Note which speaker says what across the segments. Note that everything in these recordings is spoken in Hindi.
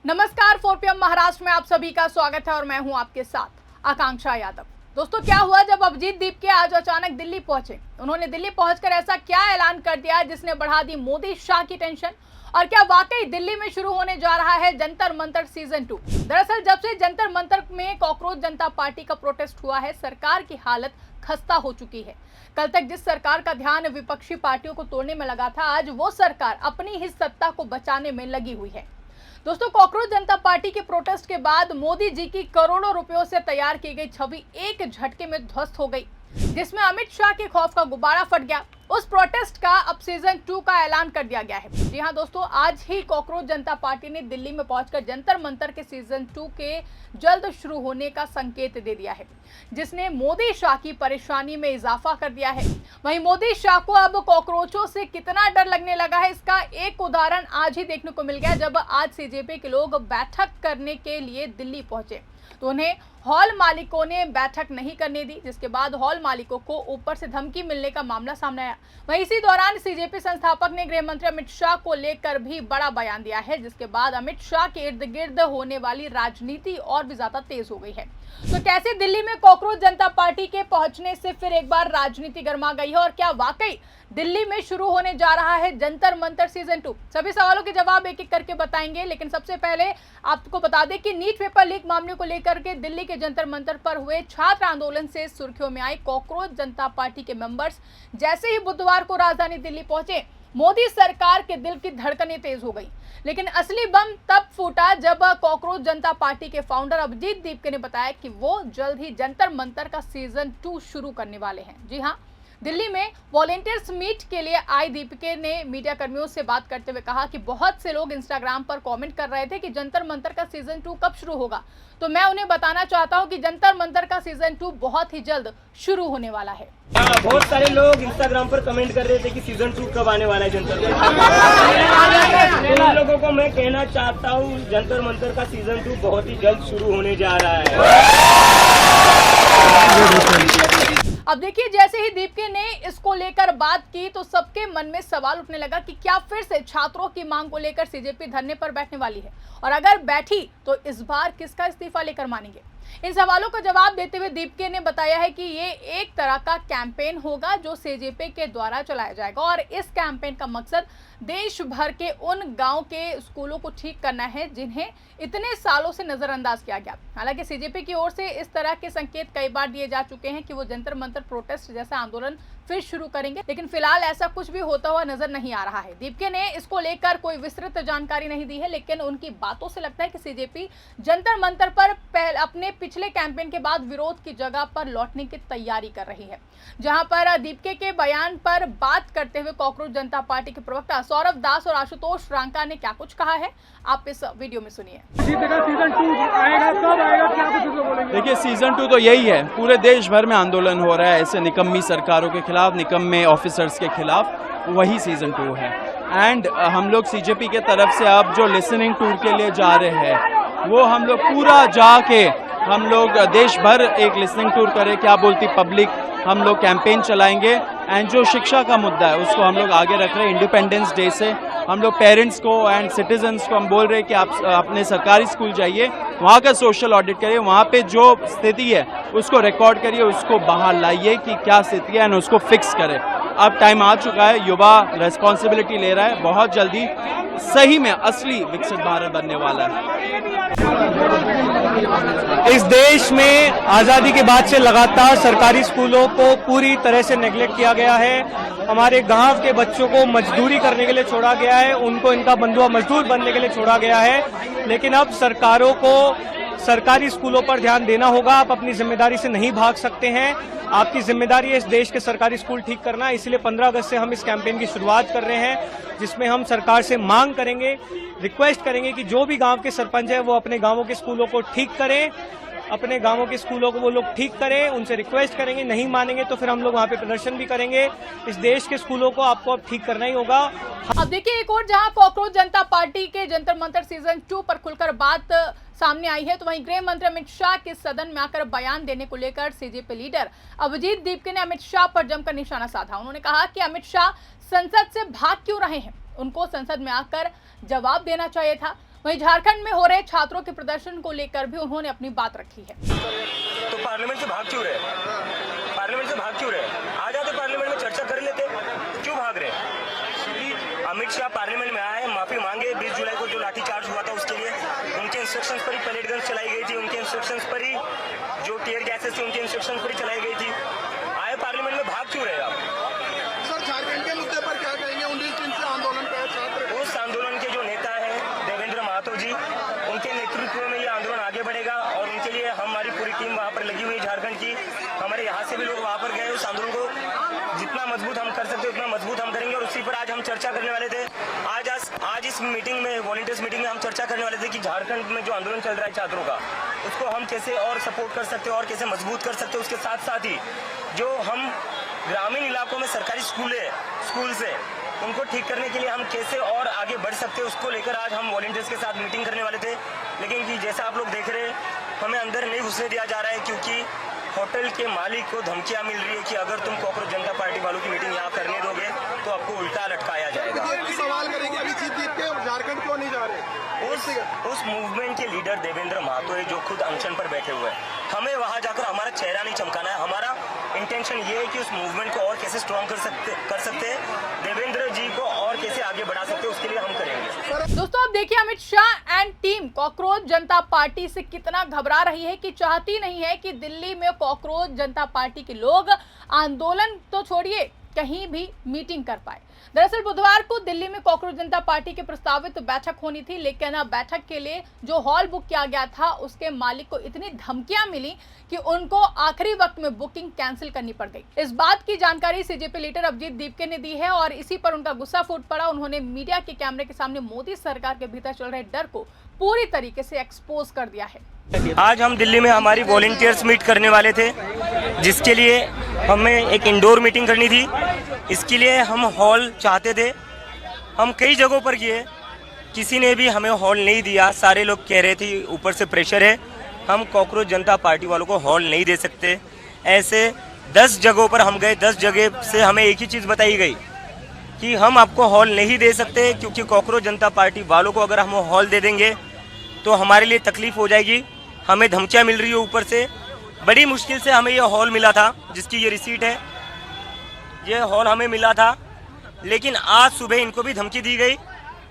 Speaker 1: नमस्कार, 4 PM महाराष्ट्र में आप सभी का स्वागत है और मैं हूं आपके साथ आकांक्षा यादव। दोस्तों, क्या हुआ जब अभिजीत दीपके आज अचानक दिल्ली पहुंचे? उन्होंने दिल्ली पहुंचकर ऐसा क्या ऐलान कर दिया जिसने बढ़ा दी मोदी शाह की टेंशन? और क्या वाकई दिल्ली में शुरू होने जा रहा है जंतर मंतर सीजन 2? दरअसल जब से जंतर मंतर में कॉकरोच जनता पार्टी का प्रोटेस्ट हुआ है, सरकार की हालत खस्ता हो चुकी है। कल तक जिस सरकार का ध्यान विपक्षी पार्टियों को तोड़ने में लगा था, आज वो सरकार अपनी ही सत्ता को बचाने में लगी हुई है। दोस्तों, कॉकरोच जनता पार्टी के प्रोटेस्ट के बाद मोदी जी की करोड़ों रुपयों से तैयार की गई छवि एक झटके में ध्वस्त हो गई, जिसमें अमित शाह के खौफ का गुब्बारा फट गया। उस प्रोटेस्ट का अब सीजन 2 का ऐलान कर दिया गया है। जी हां दोस्तों, आज ही कॉकरोच जनता पार्टी ने दिल्ली में पहुंचकर जंतर मंतर के सीजन 2 के जल्द शुरू होने का संकेत दे दिया है, जिसने मोदी शाह की परेशानी में इजाफा कर दिया है। वहीं मोदी शाह को अब कॉकरोचों से कितना डर लगने लगा है, इसका एक उदाहरण आज ही देखने को मिल गया, जब आज सीजेपी के लोग बैठक करने के लिए दिल्ली पहुंचे तो उन्हें हॉल मालिकों ने बैठक नहीं करने दी, जिसके बाद हॉल मालिकों को ऊपर से धमकी मिलने का मामला सामने आया। वहीं इसी दौरान सीजेपी संस्थापक ने गृह मंत्री अमित शाह को लेकर भी बड़ा बयान दिया है, जिसके बाद अमित शाह के इर्द गिर्द होने वाली राजनीति और भी ज्यादा तेज हो गई है। तो कैसे दिल्ली में कॉकरोच जनता पार्टी के पहुंचने से फिर एक बार राजनीति गर्मा गई है, और क्या वाकई दिल्ली में शुरू होने जा रहा है जंतर मंतर सीजन 2? सभी सवालों के जवाब एक एक करके बताएंगे, लेकिन सबसे पहले आपको बता दें कि नीट पेपर लीक मामले को लेकर के दिल्ली के जंतर मंतर पर हुए छात्र आंदोलन से सुर्खियों में आई कॉकरोच जनता पार्टी के मेंबर्स जैसे ही बुधवार को राजधानी दिल्ली पहुंचे, मोदी सरकार के दिल की धड़कनें तेज हो गई। लेकिन असली बम तब फूटा जब कॉकरोच जनता पार्टी के फाउंडर अभिजीत दीपके ने बताया कि वो जल्द ही जंतर मंतर का सीजन 2 शुरू करने वाले हैं। जी हाँ, दिल्ली में वॉलेंटियर्स मीट के लिए आए दीपके ने मीडिया कर्मियों से बात करते हुए कहा कि बहुत से लोग इंस्टाग्राम पर कमेंट कर रहे थे कि जंतर मंतर का सीजन 2 कब शुरू होगा, तो मैं उन्हें बताना चाहता हूं कि जंतर मंतर का सीजन 2 बहुत ही जल्द शुरू होने वाला है।
Speaker 2: बहुत सारे लोग इंस्टाग्राम पर कमेंट कर रहे थे कि सीजन 2 कब आने वाला है जंतर मंतर। उन लोगों को मैं कहना चाहता हूँ, जंतर मंतर का सीजन 2 बहुत ही जल्द शुरू होने जा रहा है।
Speaker 1: अब देखिए, जैसे ही दीपके ने इसको लेकर बात की तो सबके मन में सवाल उठने लगा कि क्या फिर से छात्रों की मांग को लेकर सीजेपी धरने पर बैठने वाली है, और अगर बैठी तो इस बार किसका इस्तीफा लेकर मानेंगे? इन सवालों का जवाब देते हुए दीपके ने बताया है कि ये एक तरह का कैंपेन होगा जो सीजेपी के द्वारा चलाया जाएगा, और इस कैंपेन का मकसद देश भर के उन गांव के स्कूलों को ठीक करना है जिन्हें इतने सालों से नजरअंदाज किया गया। हालांकि सीजेपी की ओर से इस तरह के संकेत कई बार दिए जा चुके हैं कि वो जंतर मंतर प्रोटेस्ट जैसा आंदोलन फिर शुरू करेंगे, लेकिन फिलहाल ऐसा कुछ भी होता हुआ नजर नहीं आ रहा है। दीपके ने इसको लेकर कोई विस्तृत जानकारी नहीं दी है, लेकिन उनकी बातों से लगता है कि सीजेपी जंतर मंतर पर अपने पिछले कैंपेन के बाद विरोध की जगह पर लौटने की तैयारी कर रही है। जहां पर दीपके के बयान पर बात करते हुए कॉकरोच जनता पार्टी के प्रवक्ता सौरभ दास और आशुतोष रांका ने क्या कुछ कहा है, आप इस वीडियो में सुनिए।
Speaker 3: देखिए, सीजन 2 तो यही है, पूरे देश भर में आंदोलन हो रहा है ऐसे निकम्मी सरकारों के खिलाफ, निकम्मे ऑफिसर्स के खिलाफ, वही सीजन 2 है। एंड हम लोग सीजेपी के तरफ से अब जो लिसनिंग टूर के लिए जा रहे हैं, वो हम लोग पूरा जाके हम लोग देश भर एक लिसनिंग टूर करें, क्या बोलती पब्लिक, हम लोग कैंपेन चलाएंगे। एंड जो शिक्षा का मुद्दा है उसको हम लोग आगे रख रहे हैं। इंडिपेंडेंस डे से हम लोग पेरेंट्स को एंड सिटीजन्स को हम बोल रहे हैं कि आप अपने सरकारी स्कूल जाइए, वहाँ का सोशल ऑडिट करिए, वहाँ पे जो स्थिति है उसको रिकॉर्ड करिए, उसको बाहर लाइए कि क्या स्थिति है, एंड उसको फिक्स करें। अब टाइम आ चुका है, युवा रेस्पॉन्सिबिलिटी ले रहा है, बहुत जल्दी सही में असली विकसित भारत बनने वाला है।
Speaker 4: इस देश में आज़ादी के बाद से लगातार सरकारी स्कूलों को पूरी तरह से नेग्लेक्ट किया गया है। हमारे गांव के बच्चों को मजदूरी करने के लिए छोड़ा गया है, उनको इनका बंधुआ मजदूर बनने के लिए छोड़ा गया है। लेकिन अब सरकारों को सरकारी स्कूलों पर ध्यान देना होगा। आप अपनी जिम्मेदारी से नहीं भाग सकते हैं। आपकी जिम्मेदारी है इस देश के सरकारी स्कूल ठीक करना। इसलिए 15 अगस्त से हम इस कैंपेन की शुरुआत कर रहे हैं, जिसमें हम सरकार से मांग करेंगे, रिक्वेस्ट करेंगे कि जो भी गांव के सरपंच है वो अपने गांवों के स्कूलों को ठीक करें, अपने गांवों के स्कूलों को वो लोग ठीक करें। उनसे रिक्वेस्ट करेंगे, नहीं मानेंगे तो फिर हम लोग वहाँ पे प्रदर्शन भी करेंगे। इस देश के स्कूलों को आपको अब ठीक करना ही होगा।
Speaker 1: अब देखिए, एक और जहां कॉकरोच जनता पार्टी के जंतर मंतर सीजन 2 पर खुलकर बात सामने आई है, तो वहीं गृह मंत्री अमित शाह के सदन में आकर बयान देने को लेकर सीजेपी लीडर अभिजीत दीपके ने अमित शाह पर जमकर निशाना साधा। उन्होंने कहा कि अमित शाह संसद से भाग क्यों रहे हैं, उनको संसद में आकर जवाब देना चाहिए था। वहीं झारखंड में हो रहे छात्रों के प्रदर्शन को लेकर भी उन्होंने अपनी बात रखी है।
Speaker 2: तो पार्लियामेंट से भाग क्यों रहे? पार्लियामेंट से भाग क्यों रहे? आ जाते पार्लियामेंट में, चर्चा कर लेते, क्यों भाग रहे? अमित शाह पार्लियामेंट में आए, माफी मांगे। 20 जुलाई को जो लाठीचार्ज हुआ था उसके लिए उनके इंस्ट्रक्शंस पर ही पैलेट गन्स चलाई गई थी, उनके इंस्ट्रक्शंस पर ही जो टीयर गैसेस थी उनके इंस्ट्रक्शंस पर ही चलाई गई थी। आए पार्लियामेंट में, भाग क्यों रहे आप?
Speaker 5: सर, झारखंड के मुद्दे पर क्या कहेंगे? 19 दिन से आंदोलन पे छात्र।
Speaker 2: उस आंदोलन के जो नेता हैं देवेंद्र महतो जी, उनके नेतृत्व में ये आंदोलन आगे बढ़ेगा और उनके लिए हमारी पूरी टीम वहाँ पर लगी हुई है झारखंड की। हमारे यहाँ से भी लोग वहाँ पर गए। उस आंदोलन को जितना मजबूत हम कर सकते उतना मजबूत हम करेंगे और उसी पर आज हम चर्चा करने वाले थे। आज इस मीटिंग में, वॉलंटियर्स मीटिंग में हम चर्चा करने वाले थे कि झारखंड में जो आंदोलन चल रहा है छात्रों का, उसको हम कैसे और सपोर्ट कर सकते हैं और कैसे मजबूत कर सकते हैं। उसके साथ साथ ही जो हम ग्रामीण इलाकों में सरकारी स्कूल्स है उनको ठीक करने के लिए हम कैसे और आगे बढ़ सकते हैं, उसको लेकर आज हम वॉलंटियर्स के साथ मीटिंग करने वाले थे। लेकिन कि जैसा आप लोग देख रहे हैं, हमें अंदर नहीं घुसने दिया जा रहा है क्योंकि होटल के मालिक को धमकियां मिल रही है कि अगर तुम कॉकरोच जनता पार्टी वालों की मीटिंग यहाँ करने दोगे तो आपको उल्टा लटकाया जाएगा।
Speaker 5: सवाल करेंगे, अभी जीत के झारखंड क्यों नहीं जा रहे?
Speaker 2: उस मूवमेंट के लीडर देवेंद्र महतो है जो खुद अनशन पर बैठे हुए हैं। हमें वहां जाकर हमारा चेहरा नहीं चमकाना है। हमारा इंटेंशन ये है कि उस मूवमेंट को और कैसे स्ट्रॉन्ग कर सकते हैं, देवेंद्र जी को और कैसे आगे बढ़ा सकते हैं, उसके लिए हम करेंगे।
Speaker 1: दोस्तों, अब देखिए Amit Shah and team cockroach Janata party से कितना घबरा रही है कि चाहती नहीं है कि दिल्ली में कॉकरोच जनता पार्टी के लोग आंदोलन तो छोड़िए कहीं भी मीटिंग कर पाए। दरअसल बुधवार को दिल्ली में कॉकरोच जनता पार्टी की प्रस्तावित बैठक होनी थी, लेकिन बैठक के लिए जो हॉल बुक किया गया था उसके मालिक को इतनी धमकियां मिली कि उनको आखिरी वक्त में बुकिंग कैंसिल करनी पड़ गई। इस बात की जानकारी सीजेपी लीडर अभिजीत दीपके ने दी है और इसी पर उनका गुस्सा फूट पड़ा। उन्होंने मीडिया के कैमरे के सामने मोदी सरकार के भीतर चल रहे डर को पूरी तरीके से एक्सपोज कर दिया है।
Speaker 2: आज हम दिल्ली में हमारी वॉलंटियर्स मीट करने वाले थे, जिसके लिए हमें एक इंडोर मीटिंग करनी थी। इसके लिए हम हॉल चाहते थे। हम कई जगहों पर गए, किसी ने भी हमें हॉल नहीं दिया। सारे लोग कह रहे थे ऊपर से प्रेशर है, हम कॉकरोच जनता पार्टी वालों को हॉल नहीं दे सकते। ऐसे 10 जगहों पर हम गए, 10 जगह से हमें एक ही चीज़ बताई गई कि हम आपको हॉल नहीं दे सकते क्योंकि कॉकरोच जनता पार्टी वालों को अगर हम हॉल दे देंगे तो हमारे लिए तकलीफ हो जाएगी। हमें धमकियां मिल रही है ऊपर से। बड़ी मुश्किल से हमें ये हॉल मिला था, जिसकी ये रिसीट है। ये हॉल हमें मिला था, लेकिन आज सुबह इनको भी धमकी दी गई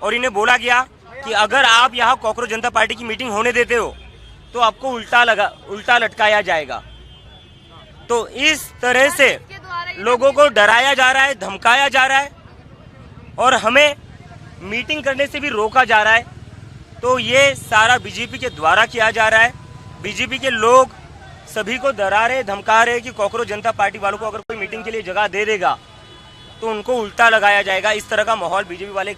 Speaker 2: और इन्हें बोला गया कि अगर आप यहाँ कॉकरोच जनता पार्टी की मीटिंग होने देते हो तो आपको उल्टा लटकाया जाएगा। तो इस तरह से लोगों को डराया जा रहा है, धमकाया जा रहा है और हमें मीटिंग करने से भी रोका जा रहा है। तो ये सारा बीजेपी के द्वारा किया जा रहा है। बीजेपी के लोग सभी को डरा रहे, धमका रहे कि कॉकरोच जनता पार्टी वालों को अगर कोई मीटिंग के लिए जगह दे देगा तो उनको उल्टा लगाया जाएगा। इस तरह का माहौल बीजेपी वाले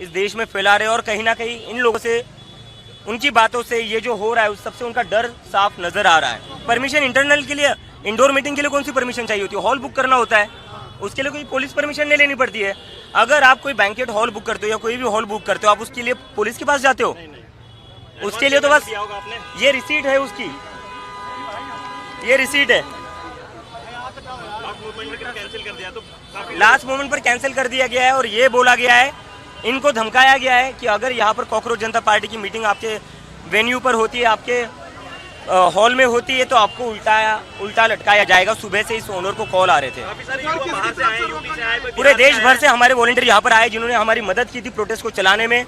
Speaker 2: इस देश में फैला रहे और कहीं ना कहीं इन लोगों से, उनकी बातों से ये जो हो रहा है उस सबसे उनका डर साफ नजर आ रहा है। परमिशन इंटरनल के लिए, इंडोर मीटिंग के लिए कौन सी परमिशन चाहिए होती है? हॉल बुक करना होता है, उसके लिए कोई पुलिस परमिशन नहीं लेनी पड़ती है। अगर आप कोई बैंकेट हॉल बुक करते हो या कोई भी हॉल बुक करते हो, आप उसके लिए पुलिस के पास जाते हो? उसके लिए तो बस ये रिसीट है, उसकी ये रिसीट है। लास्ट मोमेंट पर कैंसिल कर दिया गया है और ये बोला गया है, इनको धमकाया गया है कि अगर यहाँ पर कॉकरोच जनता पार्टी की मीटिंग आपके वेन्यू पर होती है, आपके हॉल में होती है, तो आपको उल्टा लटकाया जाएगा। सुबह से इस ओनर को कॉल आ रहे थे। पूरे देश भर से हमारे वॉलंटियर यहाँ पर आए जिन्होंने हमारी मदद की थी प्रोटेस्ट को चलाने में।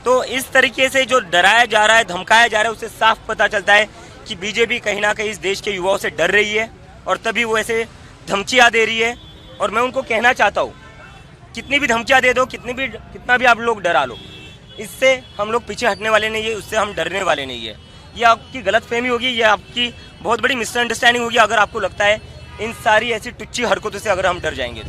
Speaker 2: तो इस तरीके से जो डराया जा रहा है, धमकाया जा रहा है, उससे साफ पता चलता है कि बीजेपी कहीं ना कहीं इस देश के युवाओं से डर रही है और तभी वो ऐसे धमकियाँ दे रही है। और मैं उनको कहना चाहता हूँ, कितनी भी धमकियाँ दे दो, कितना भी आप लोग डरा लो, इससे हम लोग पीछे हटने वाले नहीं है, उससे हम डरने वाले नहीं है। ये आपकी गलतफहमी होगी, ये आपकी बहुत बड़ी मिसअंडरस्टैंडिंग होगी अगर आपको लगता है इन सारी ऐसी टुच्ची हरकतों से अगर हम डर जाएंगे।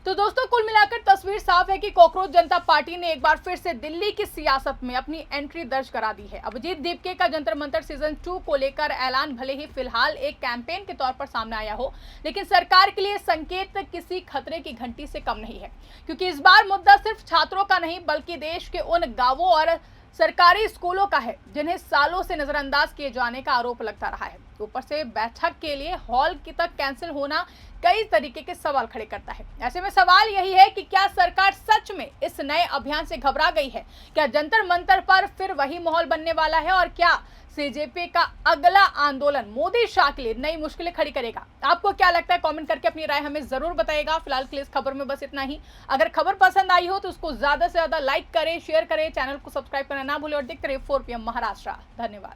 Speaker 1: तो दोस्तों, कुल मिलाकर तस्वीर साफ है कि कॉकरोच जनता पार्टी ने एक बार फिर से दिल्ली की सियासत में अपनी एंट्री दर्ज करा दी है। अभिजीत दीपके का जंतर मंतर सीजन 2 को लेकर ऐलान भले ही फिलहाल एक कैंपेन के तौर पर सामने आया हो, लेकिन सरकार के लिए संकेत किसी खतरे की घंटी से कम नहीं है, क्योंकि इस बार मुद्दा सिर्फ छात्रों का नहीं बल्कि देश के उन गांवों और सरकारी स्कूलों का है जिन्हें सालों से नजरअंदाज किए जाने का आरोप लगता रहा है। ऊपर से बैठक के लिए हॉल की तक कैंसिल होना कई तरीके के सवाल खड़े करता है। ऐसे में सवाल यही है कि क्या सरकार सच में इस नए अभियान से घबरा गई है? क्या जंतर मंतर पर फिर वही माहौल बनने वाला है और क्या सीजेपी का अगला आंदोलन मोदी शाह के लिए नई मुश्किलें खड़ी करेगा? आपको क्या लगता है? कमेंट करके अपनी राय हमें जरूर बताइएगा। फिलहाल के लिए इस खबर में बस इतना ही। अगर खबर पसंद आई हो तो उसको ज्यादा से ज्यादा लाइक करें, शेयर करें, चैनल को सब्सक्राइब करना ना भूलें और देखते रहिए 4 PM महाराष्ट्र। धन्यवाद।